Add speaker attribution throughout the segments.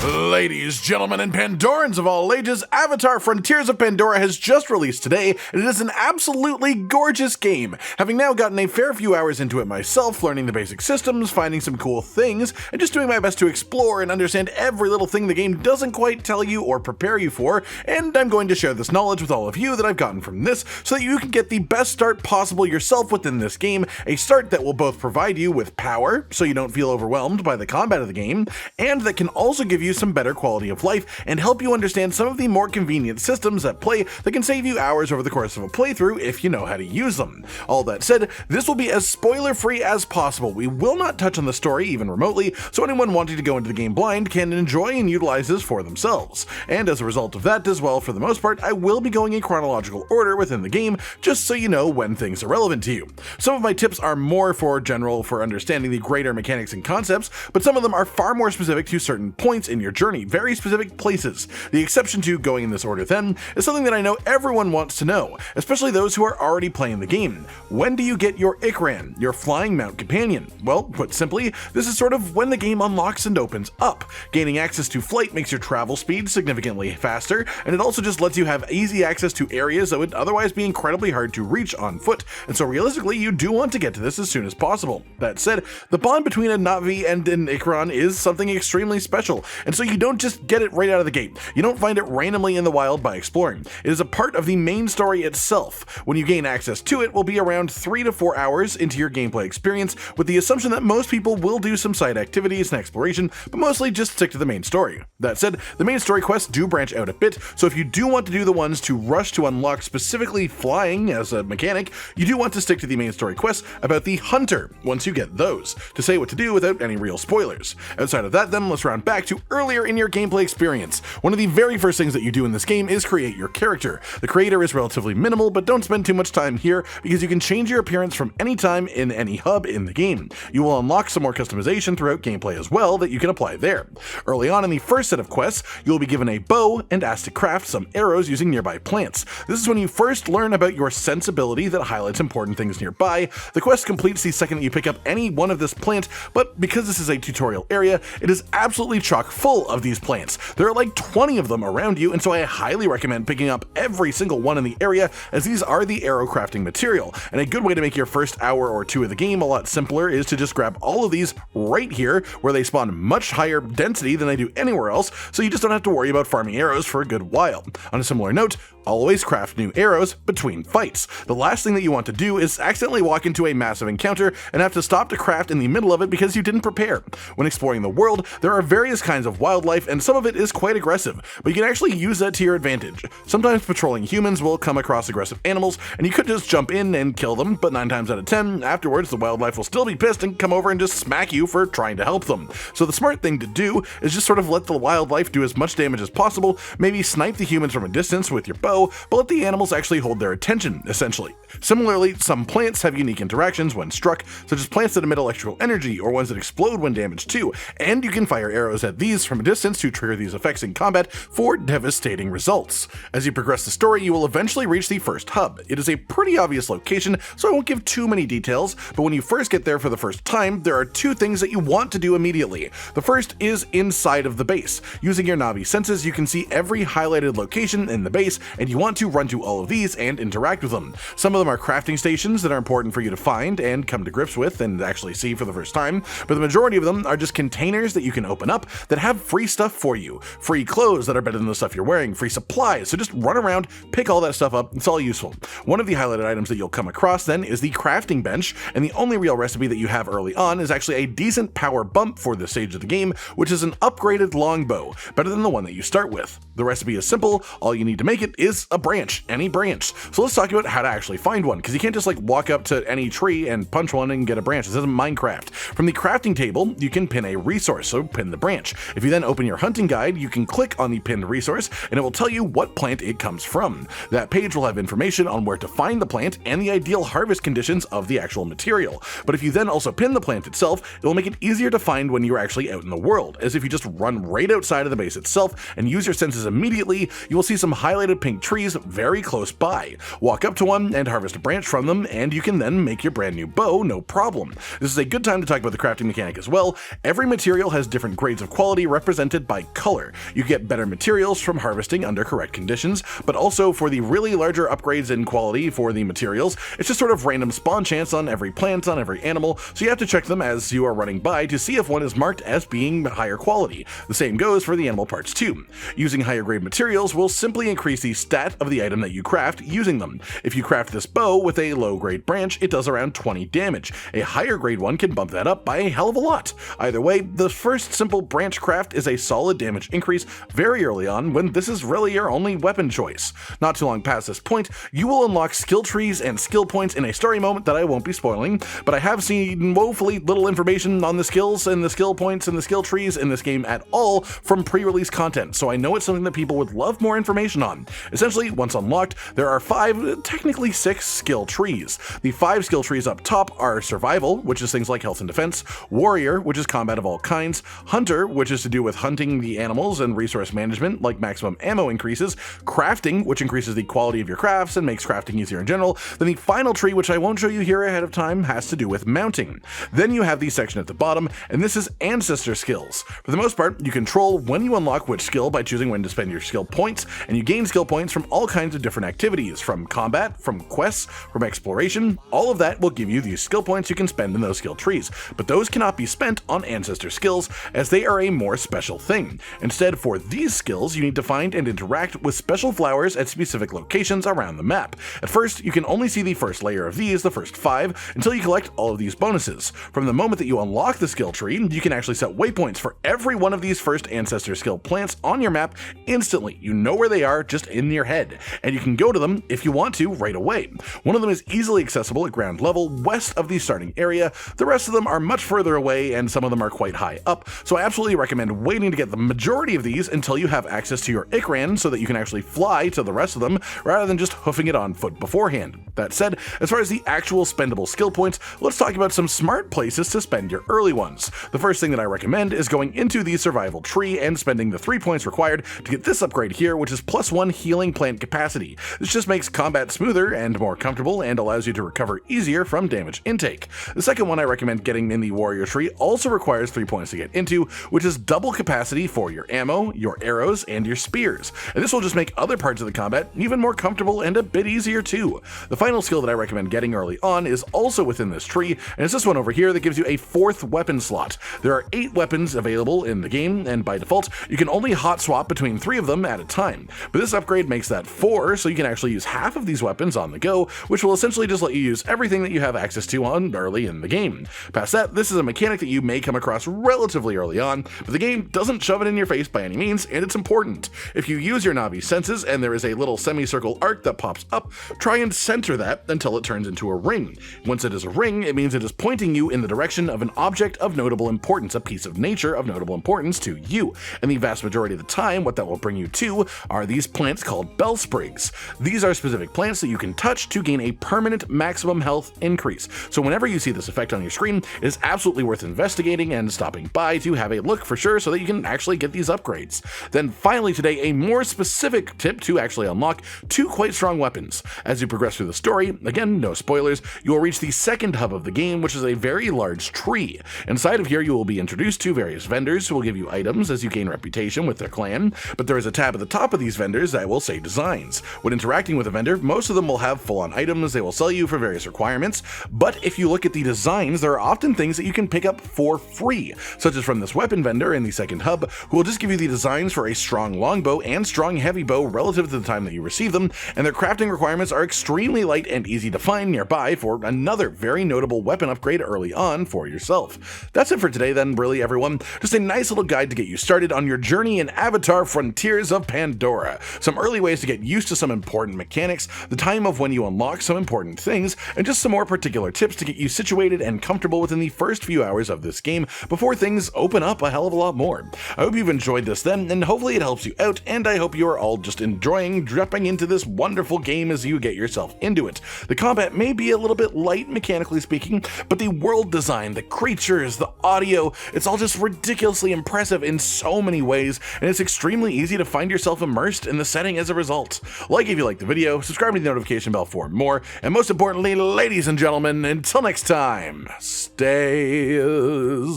Speaker 1: Ladies, gentlemen, and Pandorans of all ages, Avatar Frontiers of Pandora has just released today, and it is an absolutely gorgeous game. Having now gotten a fair few hours into it myself, learning the basic systems, finding some cool things, and just doing my best to explore and understand every little thing the game doesn't quite tell you or prepare you for, and I'm going to share this knowledge with all of you that I've gotten from this so that you can get the best start possible yourself within this game, a start that will both provide you with power, so you don't feel overwhelmed by the combat of the game, and that can also give you some better quality of life and help you understand some of the more convenient systems at play that can save you hours over the course of a playthrough if you know how to use them. All that said, this will be as spoiler-free as possible. We will not touch on the story even remotely, so anyone wanting to go into the game blind can enjoy and utilize this for themselves. And as a result of that as well, for the most part, I will be going in chronological order within the game, just so you know when things are relevant to you. Some of my tips are more for understanding the greater mechanics and concepts, but some of them are far more specific to certain points in your journey, very specific places. The exception to going in this order then is something that I know everyone wants to know, especially those who are already playing the game. When do you get your Ikran, your flying mount companion? Well, put simply, this is sort of when the game unlocks and opens up. Gaining access to flight makes your travel speed significantly faster, and it also just lets you have easy access to areas that would otherwise be incredibly hard to reach on foot, and so realistically you do want to get to this as soon as possible. That said, the bond between a navi and an Ikran is something extremely special, and so you don't just get it right out of the gate. You don't find it randomly in the wild by exploring. It is a part of the main story itself. When you gain access to it will be around 3 to 4 hours into your gameplay experience, with the assumption that most people will do some side activities and exploration, but mostly just stick to the main story. That said, the main story quests do branch out a bit, so if you do want to do the ones to rush to unlock specifically flying as a mechanic, you do want to stick to the main story quests about the Hunter once you get those, to say what to do without any real spoilers. Outside of that then, let's round back to earlier in your gameplay experience. One of the very first things that you do in this game is create your character. The creator is relatively minimal, but don't spend too much time here because you can change your appearance from any time in any hub in the game. You will unlock some more customization throughout gameplay as well that you can apply there. Early on in the first set of quests, you will be given a bow and asked to craft some arrows using nearby plants. This is when you first learn about your sensibility that highlights important things nearby. The quest completes the second that you pick up any one of this plant, but because this is a tutorial area, it is absolutely chock full of these plants. There are like 20 of them around you, and so I highly recommend picking up every single one in the area, as these are the arrow crafting material. And a good way to make your first hour or two of the game a lot simpler is to just grab all of these right here, where they spawn much higher density than they do anywhere else, so you just don't have to worry about farming arrows for a good while. On a similar note, always craft new arrows between fights. The last thing that you want to do is accidentally walk into a massive encounter and have to stop to craft in the middle of it because you didn't prepare. When exploring the world, there are various kinds of wildlife, and some of it is quite aggressive, but you can actually use that to your advantage. Sometimes patrolling humans will come across aggressive animals, and you could just jump in and kill them, but 9 times out of 10, afterwards the wildlife will still be pissed and come over and just smack you for trying to help them. So the smart thing to do is just sort of let the wildlife do as much damage as possible, maybe snipe the humans from a distance with your bow, but let the animals actually hold their attention, essentially. Similarly, some plants have unique interactions when struck, such as plants that emit electrical energy or ones that explode when damaged too, and you can fire arrows at these from a distance to trigger these effects in combat for devastating results. As you progress the story, you will eventually reach the first hub. It is a pretty obvious location, so I won't give too many details, but when you first get there for the first time, there are 2 things that you want to do immediately. The first is inside of the base. Using your navi senses, you can see every highlighted location in the base, and you want to run to all of these and interact with them. Some of them are crafting stations that are important for you to find and come to grips with and actually see for the first time, but the majority of them are just containers that you can open up that have free stuff for you. Free clothes that are better than the stuff you're wearing, free supplies, so just run around, pick all that stuff up, it's all useful. One of the highlighted items that you'll come across then is the crafting bench, and the only real recipe that you have early on is actually a decent power bump for this stage of the game, which is an upgraded longbow, better than the one that you start with. The recipe is simple, all you need to make it is a branch, any branch. So let's talk about how to actually find one, because you can't just like walk up to any tree and punch one and get a branch. This isn't Minecraft. From the crafting table, you can pin a resource, so pin the branch. If you then open your hunting guide, you can click on the pinned resource and it will tell you what plant it comes from. That page will have information on where to find the plant and the ideal harvest conditions of the actual material. But if you then also pin the plant itself, it will make it easier to find when you're actually out in the world, as if you just run right outside of the base itself and use your senses immediately, you will see some highlighted pink finding trees very close by. Walk up to one and harvest a branch from them, and you can then make your brand new bow, no problem. This is a good time to talk about the crafting mechanic as well. Every material has different grades of quality represented by color. You get better materials from harvesting under correct conditions, but also for the really larger upgrades in quality for the materials, it's just sort of random spawn chance on every plant, on every animal, so you have to check them as you are running by to see if one is marked as being higher quality. The same goes for the animal parts too. Using higher grade materials will simply increase the stat of the item that you craft using them. If you craft this bow with a low grade branch, it does around 20 damage. A higher grade one can bump that up by a hell of a lot. Either way, the first simple branch craft is a solid damage increase very early on when this is really your only weapon choice. Not too long past this point, you will unlock skill trees and skill points in a story moment that I won't be spoiling, but I have seen woefully little information on the skills and the skill points and the skill trees in this game at all from pre-release content, so I know it's something that people would love more information on. Essentially, once unlocked, there are 5, technically 6 skill trees. The 5 skill trees up top are Survival, which is things like health and defense, Warrior, which is combat of all kinds, Hunter, which is to do with hunting the animals and resource management, like maximum ammo increases, Crafting, which increases the quality of your crafts and makes crafting easier in general. Then the final tree, which I won't show you here ahead of time, has to do with mounting. Then you have the section at the bottom, and this is ancestor skills. For the most part, you control when you unlock which skill by choosing when to spend your skill points, and you gain skill points from all kinds of different activities, from combat, from quests, from exploration. All of that will give you these skill points you can spend in those skill trees, but those cannot be spent on ancestor skills as they are a more special thing. Instead, for these skills, you need to find and interact with special flowers at specific locations around the map. At first, you can only see the first layer of these, the first 5, until you collect all of these bonuses. From the moment that you unlock the skill tree, you can actually set waypoints for every one of these first ancestor skill plants on your map instantly. You know where they are just in your head, and you can go to them if you want to right away. One of them is easily accessible at ground level west of the starting area. The rest of them are much further away, and some of them are quite high up, so I absolutely recommend waiting to get the majority of these until you have access to your Ikran so that you can actually fly to the rest of them rather than just hoofing it on foot beforehand. That said, as far as the actual spendable skill points, let's talk about some smart places to spend your early ones. The first thing that I recommend is going into the survival tree and spending the 3 points required to get this upgrade here, which is +1 healing plant capacity. This just makes combat smoother and more comfortable and allows you to recover easier from damage intake. The second one I recommend getting in the warrior tree also requires 3 points to get into, which is double capacity for your ammo, your arrows, and your spears. And this will just make other parts of the combat even more comfortable and a bit easier too. The final skill that I recommend getting early on is also within this tree, and it's this one over here that gives you a 4th weapon slot. There are 8 weapons available in the game, and by default, you can only hot swap between 3 of them at a time. But this upgrade makes that 4, so you can actually use half of these weapons on the go, which will essentially just let you use everything that you have access to on early in the game. Past that, this is a mechanic that you may come across relatively early on, but the game doesn't shove it in your face by any means, and it's important. If you use your navi senses and there is a little semicircle arc that pops up, try and center that until it turns into a ring. Once it is a ring, it means it is pointing you in the direction of an object of notable importance, a piece of nature of notable importance to you. And the vast majority of the time, what that will bring you to are these plants called bellsprigs. These are specific plants that you can touch to gain a permanent maximum health increase. So whenever you see this effect on your screen, it is absolutely worth investigating and stopping by to have a look for sure so that you can actually get these upgrades. Then finally today, a more specific tip to actually unlock 2 quite strong weapons. As you progress through the story, again, no spoilers, you will reach the second hub of the game, which is a very large tree. Inside of here, you will be introduced to various vendors who will give you items as you gain reputation with their clan, but there is a tab at the top of these vendors that will say designs. When interacting with a vendor, most of them will have full-on items they will sell you for various requirements, but if you look at the designs, there are often things that you can pick up for free, such as from this weapon vendor in the second hub, who will just give you the designs for a strong longbow and strong heavy bow relative to the time that you receive them, and their crafting requirements are extremely light and easy to find nearby for another very notable weapon upgrade early on for yourself. That's it for today then, really everyone. Just a nice little guide to get you started on your journey in Avatar Frontiers of Pandora. Some early ways to get used to some important mechanics, the time of when you unlock some important things, and just some more particular tips to get you situated and comfortable within the first few hours of this game before things open up a hell of a lot more. I hope you've enjoyed this then, and hopefully it helps you out, and I hope you are all just enjoying jumping into this wonderful game as you get yourself into it. The combat may be a little bit light mechanically speaking, but the world design, the creatures, the audio, it's all just ridiculously impressive in so many ways, and it's extremely easy to find yourself immersed in the setting as as a result. Like if you liked the video, subscribe to the notification bell for more, and most importantly, ladies and gentlemen, until next time, stay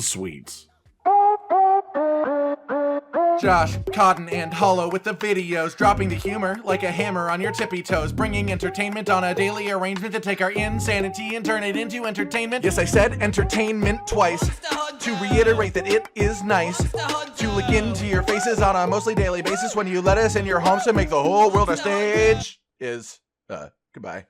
Speaker 1: sweet.
Speaker 2: Josh, Cotton, and Hollow with the videos, dropping the humor like a hammer on your tippy toes, bringing entertainment on a daily arrangement to take our insanity and turn it into entertainment. Yes, I said entertainment twice, to reiterate that it is nice to look into your faces on a mostly daily basis when you let us in your homes to make the whole world a stage. Goodbye.